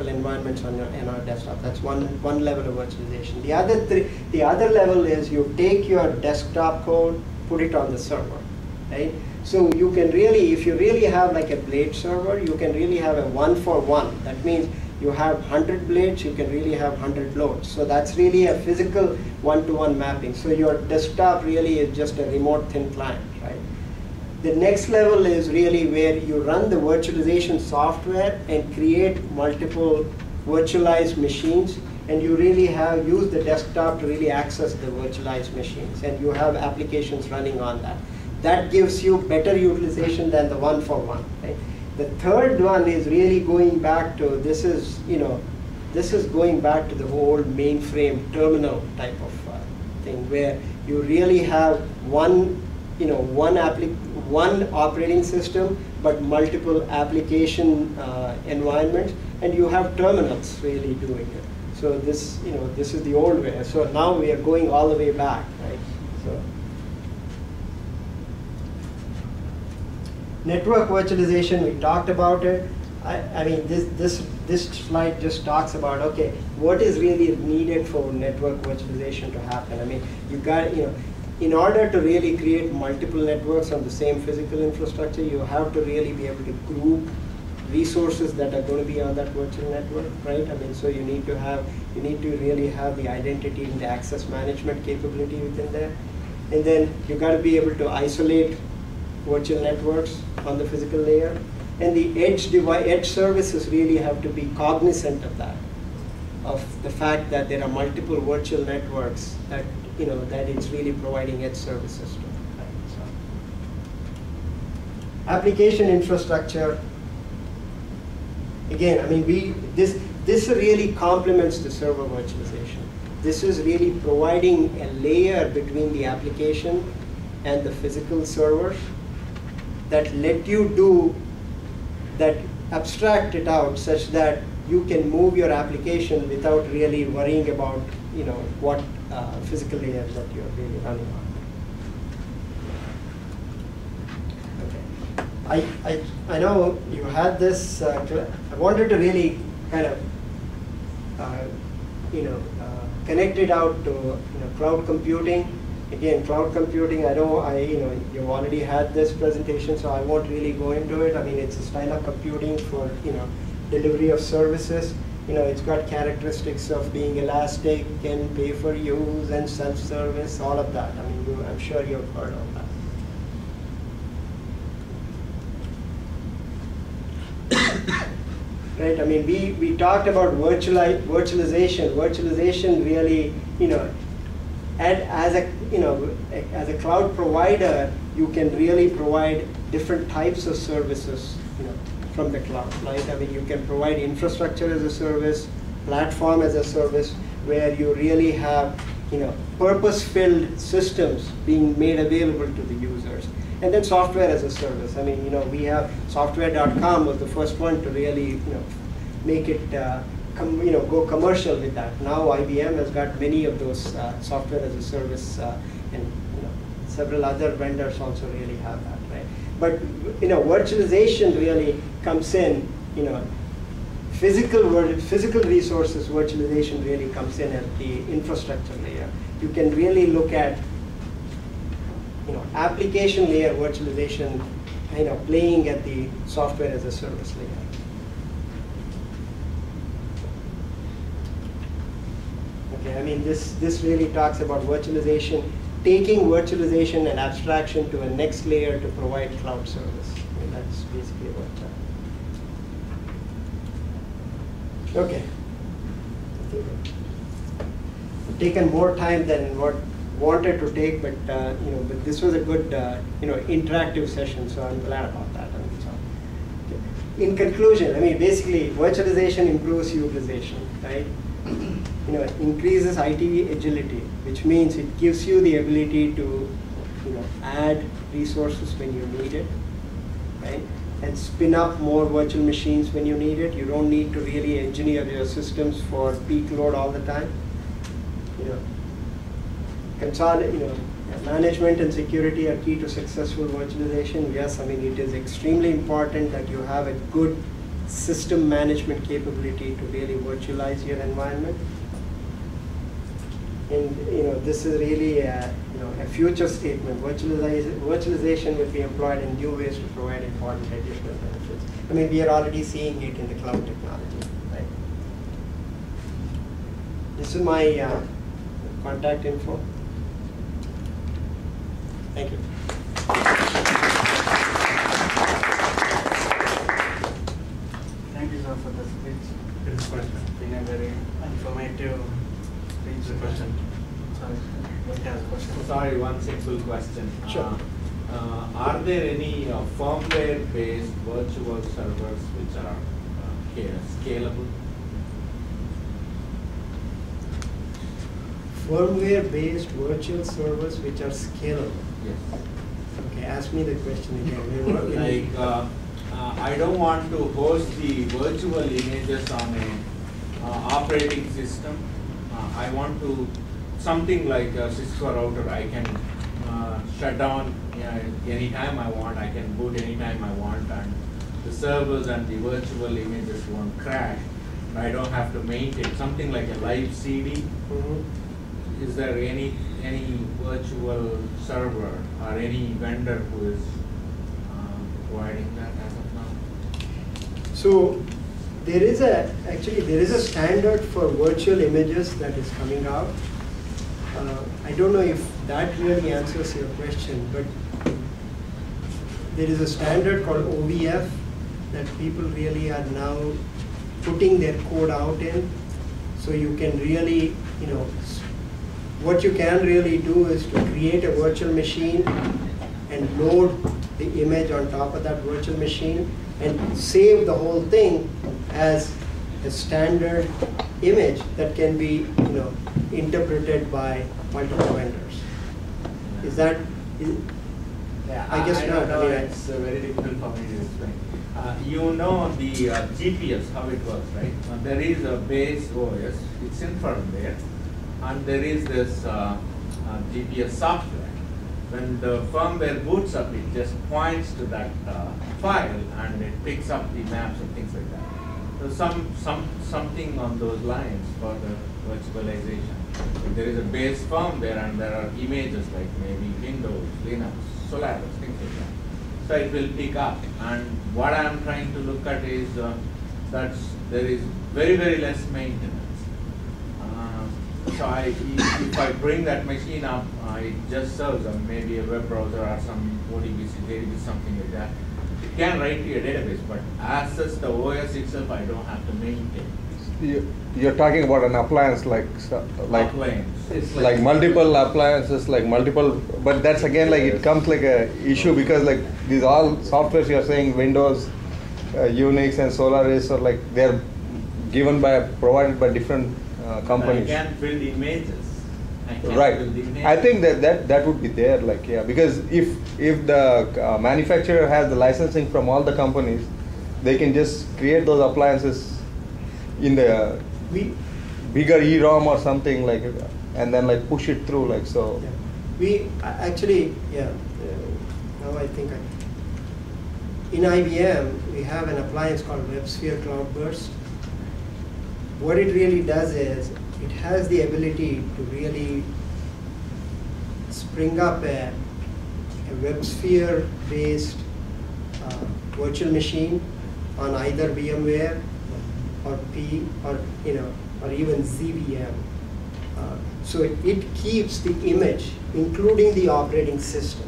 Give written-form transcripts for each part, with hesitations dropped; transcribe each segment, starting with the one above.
multiple environments on in our desktop. That's one level of virtualization. The other level is you take your desktop code, put it on the server, right? So you can really, if you really have like a blade server, you can really have a 1-for-1. That means you have 100 blades, you can really have 100 loads. So that's really a physical one-to-one mapping. So your desktop really is just a remote thin client, right? The next level is really where you run the virtualization software and create multiple virtualized machines, and you really have used the desktop to really access the virtualized machines, and you have applications running on that. That gives you better utilization than the 1-for-1, right? The third one is really going back to, this is going back to the whole mainframe terminal type of thing, where you really have one operating system, but multiple application environments, and you have terminals really doing it. So this is the old way. So now we are going all the way back, right? So network virtualization, we talked about it. I mean, this slide just talks about, okay, what is really needed for network virtualization to happen. I mean, you got, in order to really create multiple networks on the same physical infrastructure, you have to really be able to group resources that are going to be on that virtual network, right? I mean, so you need to really have the identity and the access management capability within there. And then you got to be able to isolate virtual networks on the physical layer. And the edge services really have to be cognizant of that, of the fact that there are multiple virtual networks that, that it's really providing edge services to. Right? So, application infrastructure, again, I mean, this really complements the server virtualization. This is really providing a layer between the application and the physical servers that let you do, that abstract it out such that you can move your application without really worrying about, what physical layers that you're really running on. Okay. I know you had this. I wanted to really kind of, connect it out to cloud computing. Again, cloud computing, you've already had this presentation, so I won't really go into it. I mean, it's a style of computing for, delivery of services. It's got characteristics of being elastic and pay for use and self-service, all of that. I mean, I'm sure you've heard of that. Right, I mean, we talked about virtualization. Virtualization really, as a cloud provider, you can really provide different types of services, from the cloud, right? I mean, you can provide infrastructure as a service, platform as a service, where you really have, purpose-filled systems being made available to the users. And then software as a service. I mean, we have software.com was the first one to really, make it go commercial with that. Now IBM has got many of those software as a service, and several other vendors also really have that, right? But virtualization really comes in, physical resources virtualization really comes in at the infrastructure layer. You can really look at, application layer virtualization, playing at the software as a service layer. Okay, I mean, this really talks about virtualization, taking virtualization and abstraction to a next layer to provide cloud service. I mean, that's basically what. Okay. I think I've taken more time than what wanted to take, but but this was a good interactive session, so I'm glad about that. Okay. In conclusion, I mean, basically, virtualization improves utilization, right? Increases IT agility, which means it gives you the ability to, add resources when you need it, right? And spin up more virtual machines when you need it. You don't need to really engineer your systems for peak load all the time. Management and security are key to successful virtualization. Yes, I mean, it is extremely important that you have a good system management capability to really virtualize your environment. And this is really a future statement. Virtualization will be employed in new ways to provide important additional benefits. I mean, we are already seeing it in the cloud technology, right? This is my contact info. Thank you. Thank you, sir, for the speech. It's been a very informative speech. Question. Sorry, what has a question? Sorry, one simple question. Sure. Are there any firmware-based virtual servers which are scalable? Firmware-based virtual servers which are scalable. Yes. Okay, ask me the question again. Like, I don't want to host the virtual images on a operating system. I want to, something like a Cisco router, I can shut down anytime I want, I can boot anytime I want, and the servers and the virtual images won't crash. I don't have to maintain, something like a live CD. Mm-hmm. Is there any virtual server or any vendor who is providing that as of now? So there is a standard for virtual images that is coming out. I don't know if that really answers your question, but there is a standard called OVF that people really are now putting their code out in. So you can really, what you can really do is to create a virtual machine and load the image on top of that virtual machine and save the whole thing as a standard image that can be interpreted by multiple vendors. Is that? Yeah, I guess not. Know, it's very difficult for me to explain. You know the GPS, how it works, right? There is a base OS, it's in firmware, and there is this GPS software. When the firmware boots up, it just points to that file and it picks up the maps and things like that. So something on those lines for the virtualization. There is a base firmware and there are images like maybe Windows, Linux, Solaris, things like that. So it will pick up. And what I am trying to look at is that there is very, very less maintenance. So if I bring that machine up, it just serves maybe a web browser or some ODBC, JDBC, something like that. It can write to a database, but as such, the OS itself, I don't have to maintain. You're talking about an appliance like appliance. like multiple appliances, like multiple, but that's again like it comes like a issue because like these all softwares you're saying Windows, Unix and Solaris are like they're provided by different companies. I can't build images. Right. I think that would be there, like because if the manufacturer has the licensing from all the companies, they can just create those appliances in the bigger EROM or something like, and then like push it through like so. Yeah. We actually, now I think in IBM we have an appliance called WebSphere Cloud Burst. What it really does is it has the ability to really spring up a WebSphere based virtual machine on either VMware or P or or even ZVM. So it keeps the image, including the operating system.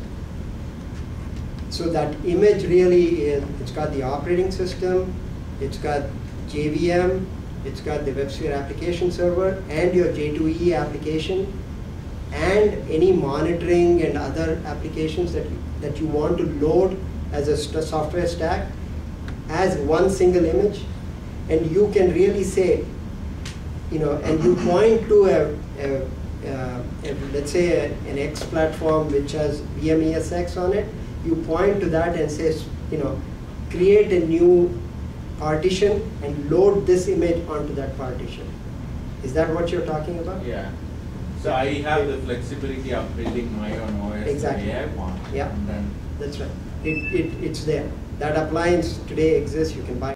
So that image really is, it's got the operating system, it's got JVM, it's got the WebSphere application server and your J2EE application and any monitoring and other applications that you want to load as a software stack as one single image. And you can really say, and you point to let's say an X platform which has VMESX on it, you point to that and say, create a new partition and load this image onto that partition. Is that what you're talking about? Yeah. So I have the flexibility of building my own OS exactly. the way I want. Yeah, and then that's right. It's there. That appliance today exists. You can buy